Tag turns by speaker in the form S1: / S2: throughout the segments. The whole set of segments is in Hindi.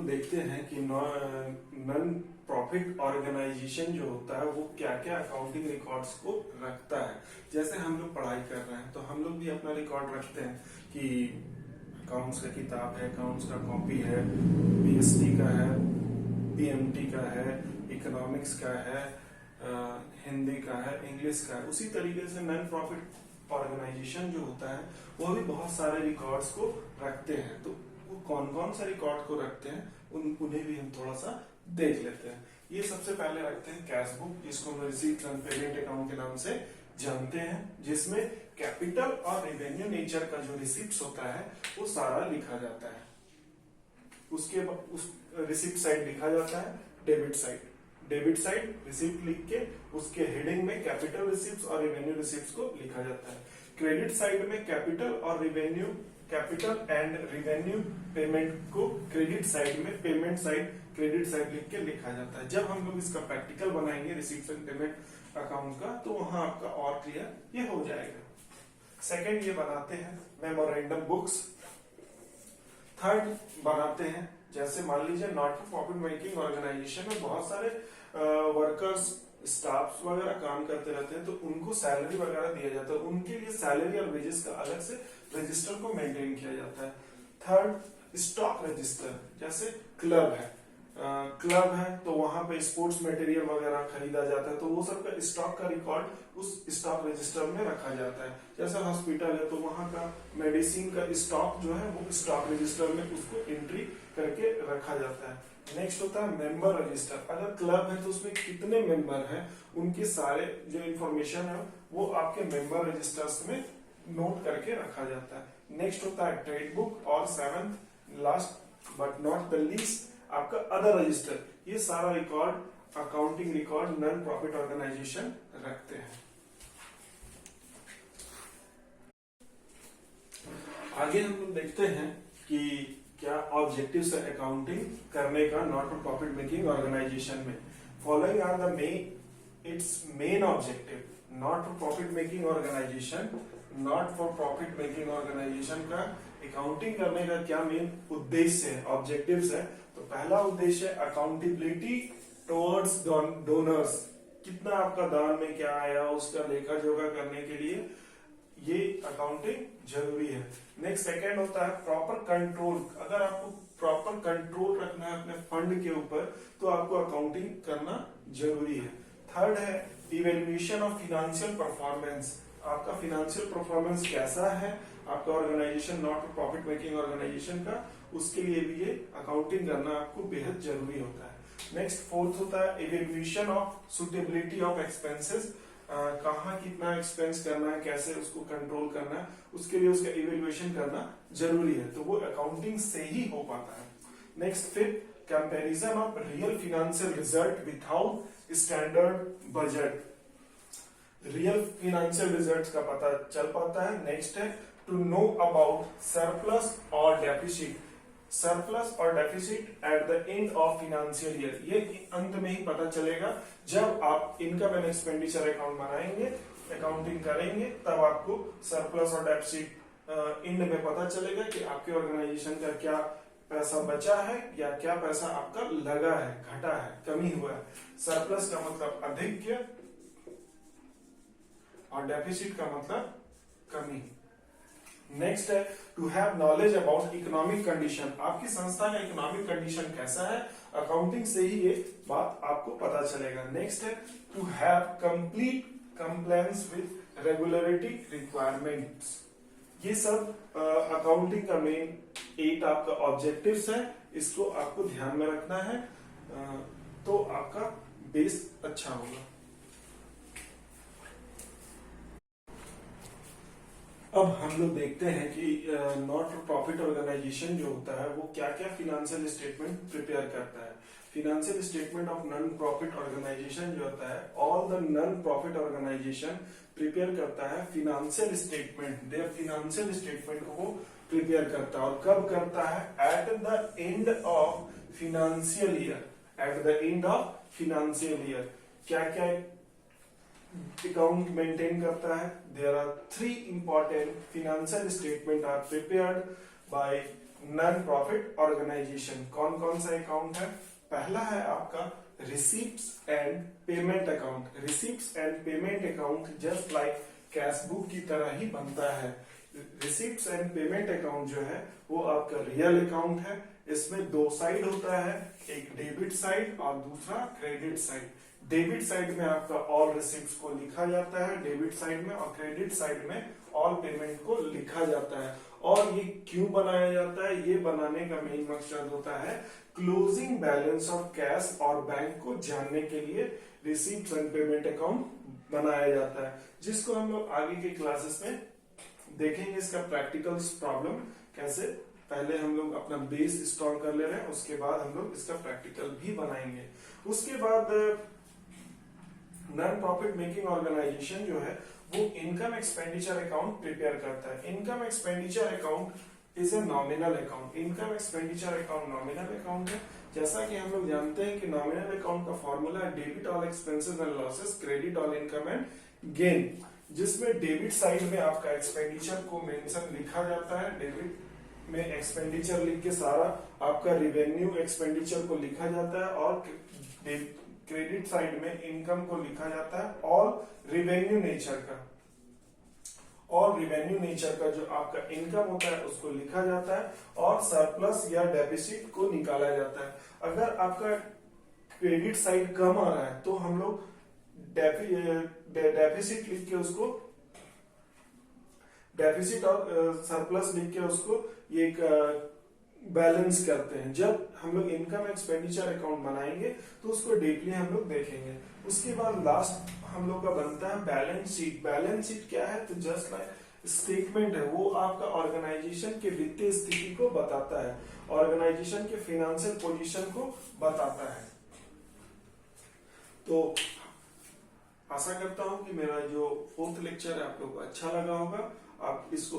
S1: देखते हैं कि नॉन प्रॉफिट ऑर्गेनाइजेशन जो होता है वो क्या क्या अकाउंटिंग रिकॉर्ड्स को रखता है। जैसे हम लोग पढ़ाई कर रहे हैं तो हम लोग भी अपना रिकॉर्ड रखते हैं कि अकाउंट्स का किताब है, अकाउंट्स का कॉपी है, पीएसटी का है, पीएमटी का है, इकोनॉमिक्स का है, हिंदी का है, इंग्लिश का है। उसी तरीके से नॉन प्रॉफिट ऑर्गेनाइजेशन जो होता है वो भी बहुत सारे रिकॉर्ड्स को रखते हैं। तो वो कौन कौन से रिकॉर्ड को रखते हैं उन्हें भी हम थोड़ा सा देख लेते हैं। ये सबसे पहले रखते हैं कैश बुक, जिसको हम रिसीप्ट एंड पेमेंट अकाउंट के नाम से जानते हैं, जिसमें कैपिटल और रेवेन्यू नेचर का जो रिसिप्ट होता है वो सारा लिखा जाता है। उसके बाद उस रिसिप्ट साइड लिखा जाता है debit side. Debit side receipt लिख के उसके हेडिंग में कैपिटल रिसिप्ट और रेवेन्यू रिसिप्ट को लिखा जाता है। क्रेडिट साइड में कैपिटल और revenue, capital and revenue payment को क्रेडिट साइड में, पेमेंट साइड क्रेडिट साइड लिख के लिखा जाता है। जब हम लोग इसका प्रैक्टिकल बनाएंगे रिसिप्ट एंड पेमेंट अकाउंट का तो वहां आपका और क्लियर ये हो जाएगा। सेकंड ये बनाते हैं मेमोरेंडम बुक्स। थर्ड बनाते हैं, जैसे मान लीजिए not for profit making organisation में बहुत सारे वर्कर्स, स्टाफ वगैरह काम करते रहते हैं, तो उनको सैलरी वगैरह दिया जाता है। उनके लिए सैलरी और वेजेस का अलग से रजिस्टर को मेंटेन किया जाता है। थर्ड स्टॉक रजिस्टर, जैसे क्लब है, क्लब है तो वहां पे स्पोर्ट्स मटेरियल वगैरह खरीदा जाता है, तो वो सब का स्टॉक का रिकॉर्ड उस स्टॉक रजिस्टर में रखा जाता है। जैसे हॉस्पिटल है तो वहां का मेडिसिन का स्टॉक जो है वो स्टॉक रजिस्टर में उसको एंट्री करके रखा जाता है। नेक्स्ट होता है मेंबर रजिस्टर। अगर क्लब है तो उसमें कितने मेंबर हैं उनके सारे जो इंफॉर्मेशन है वो आपके मेंबर रजिस्टर्स में नोट करके रखा जाता है। नेक्स्ट होता है ट्रेड बुक, और seventh last but not the least आपका अदर रजिस्टर। ये सारा record accounting record non profit organization रखते हैं। आगे हम लोग देखते हैं कि क्या ऑब्जेक्टिव्स है अकाउंटिंग करने का not for profit making organisation में। Following are the its main objective. Not for profit making organisation, not for profit making organisation का अकाउंटिंग करने का क्या मेन उद्देश्य है, ऑब्जेक्टिव्स है। तो पहला उद्देश्य है अकाउंटेबिलिटी टुवर्ड्स डोनर्स। कितना आपका दान में क्या आया उसका लेखा जोखा करने के लिए ये अकाउंटिंग जरूरी है। नेक्स्ट सेकंड होता है प्रॉपर कंट्रोल। अगर आपको प्रॉपर कंट्रोल रखना है अपने फंड के ऊपर तो आपको अकाउंटिंग करना जरूरी है। थर्ड है इवेल्युएशन ऑफ फिनेंशियल परफॉर्मेंस। आपका फिनेंशियल परफॉर्मेंस कैसा है आपका organization not for profit making organisation का, उसके लिए भी ये अकाउंटिंग करना आपको बेहद जरूरी होता है। नेक्स्ट फोर्थ होता है evaluation of suitability of expenses. कहाँ कितना एक्सपेंस करना है, कैसे उसको कंट्रोल करना है, उसके लिए उसका इवेल्युएशन करना जरूरी है, तो वो अकाउंटिंग से ही हो पाता है। Next fifth comparison of real financial result without standard budget. Real financial result का पता चल पाता है। नेक्स्ट है टू नो अबाउट सरप्लस और डेफिसिट। सरप्लस और deficit eight the end of financial year, ये अंत में ही पता चलेगा जब आप इनकम एंड एक्सपेंडिचर अकाउंट बनाएंगे, अकाउंटिंग करेंगे, तब आपको सरप्लस और डेफिसिट एंड में पता चलेगा कि आपके ऑर्गेनाइजेशन का क्या पैसा बचा है या क्या पैसा आपका लगा है, घटा है, कमी हुआ है। सरप्लस का मतलब अधिक और डेफिसिट का मतलब कमी। नेक्स्ट है to have knowledge about economic condition. आपकी संस्था का इकोनॉमिक कंडीशन कैसा है, अकाउंटिंग से ही ये बात आपको पता चलेगा। नेक्स्ट है to have complete compliance with regularity requirements. ये सब अकाउंटिंग का मेन 8 आपका ऑब्जेक्टिव्स है, इसको आपको ध्यान में रखना है, तो आपका बेस अच्छा होगा। अब हम लोग देखते हैं कि नॉट फॉर प्रॉफिट ऑर्गेनाइजेशन जो होता है वो क्या क्या फिनेंशियल स्टेटमेंट प्रिपेयर करता है। Financial statement of non profit organization जो होता है, all the non profit organization prepare करता है financial statement, there financial statement को वो प्रिपेयर करता है। और कब करता है, at the end of financial year. At the end of financial year क्या क्या अकाउंट मेंटेन करता है। There are 3 important financial statement are prepared by non profit organization. कौन कौन सा अकाउंट है? पहला है आपका receipts and payment account. Receipts and payment account just like cash book की तरह ही बनता है। रिसीप्ट्स एंड पेमेंट अकाउंट जो है वो आपका रियल अकाउंट है। इसमें दो साइड होता है, एक डेबिट साइड और दूसरा क्रेडिट साइड। डेबिट साइड में आपका ऑल रिसीप्ट्स को लिखा जाता है डेबिट साइड में, और क्रेडिट साइड में ऑल पेमेंट को लिखा जाता है। और ये क्यों बनाया जाता है? ये बनाने का मेन मकसद होता है क्लोजिंग बैलेंस ऑफ कैश और बैंक को जानने के लिए रिसीप्ट्स एंड पेमेंट अकाउंट बनाया जाता है, जिसको हम लोग आगे के क्लासेस में देखेंगे। इसका प्रैक्टिकल प्रॉब्लम कैसे, पहले हम लोग अपना बेस इंस्टॉल कर ले रहे हैं, उसके बाद हम लोग इसका प्रैक्टिकल भी बनाएंगे। उसके बाद नॉन प्रॉफिट मेकिंग ऑर्गेनाइजेशन जो है वो इनकम एक्सपेंडिचर अकाउंट प्रिपेयर करता है। Income expenditure account is a nominal account. Income expenditure account nominal account है। जैसा कि हम लोग जानते हैं कि नॉमिनल अकाउंट का फॉर्मूला है debit all expenses and losses, credit all income and gain, जिसमें डेबिट साइड में आपका एक्सपेंडिचर को मेंशन लिखा जाता है। डेबिट में एक्सपेंडिचर लिख के सारा आपका रिवेन्यू एक्सपेंडिचर को लिखा जाता है, और क्रेडिट साइड में इनकम को लिखा जाता है और रिवेन्यू नेचर का, और रिवेन्यू नेचर का जो आपका इनकम होता है उसको लिखा जाता है, और सरप्लस या डेफिसिट को निकाला जाता है। अगर आपका क्रेडिट साइड कम आ रहा है तो हम लोग डेफिसिट लिख के उसको, डेफिसिट और सरप्लस लिख के उसको ये बैलेंस करते हैं। जब हम लोग इनकम एक्सपेंडिचर अकाउंट बनाएंगे तो उसको डीपली हम लोग देखेंगे। उसके बाद लास्ट हम लोग का बनता है बैलेंस शीट। बैलेंस शीट क्या है? तो जस्ट लाइक स्टेटमेंट है, वो आपका ऑर्गेनाइजेशन के वित्तीय स्थिति को बताता है, ऑर्गेनाइजेशन के फाइनेंशियल पोजीशन को बताता है। तो आशा करता हूं कि मेरा जो 4th लेक्चर है आप लोग को अच्छा लगा होगा। आप इसको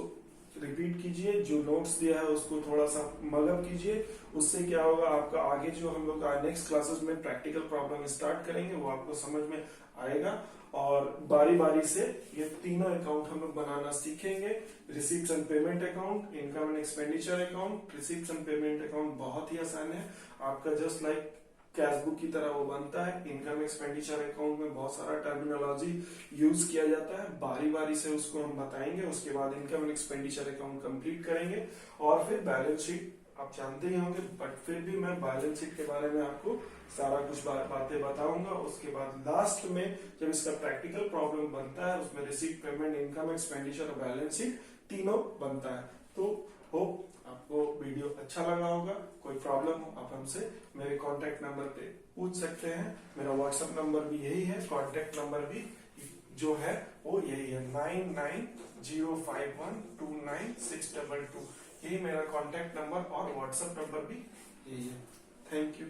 S1: रिपीट कीजिए, जो नोट्स दिया है उसको थोड़ा सा मगअप कीजिए। उससे क्या होगा, आपका आगे जो हम लोग नेक्स्ट क्लासेस में प्रैक्टिकल प्रॉब्लम स्टार्ट करेंगे वो आपको समझ में आएगा, और बारी बारी से ये तीनों अकाउंट हम लोग बनाना सीखेंगे। Receipts and payment account, income and expenditure account. Receipts and payment account बहुत ही आसान है आपका, जस्ट लाइक कैश बुक की तरह वो बनता है। इनकम एक्सपेंडिचर अकाउंट में बहुत सारा टर्मिनोलॉजी यूज किया जाता है, बारी बारी से उसको हम बताएंगे। उसके बाद income and expenditure account complete करेंगे, और फिर बैलेंस शीट आप जानते ही होंगे, बट फिर भी मैं बैलेंस शीट के बारे में आपको सारा कुछ बातें बताऊंगा। उसके बाद लास्ट में जब इसका प्रैक्टिकल प्रॉब्लम बनता है उसमें रिसीप्ट, पेमेंट, इनकम एक्सपेंडिचर और बैलेंस शीट तीनों बनता है। तो होप आपको वीडियो अच्छा लगा होगा। कोई प्रॉब्लम हो आप हमसे मेरे कांटेक्ट नंबर पे पूछ सकते हैं। मेरा व्हाट्सएप नंबर भी यही है, कांटेक्ट नंबर भी जो है वो यही है 9905129622। यही मेरा कांटेक्ट नंबर और व्हाट्सएप नंबर भी यही है। Thank you.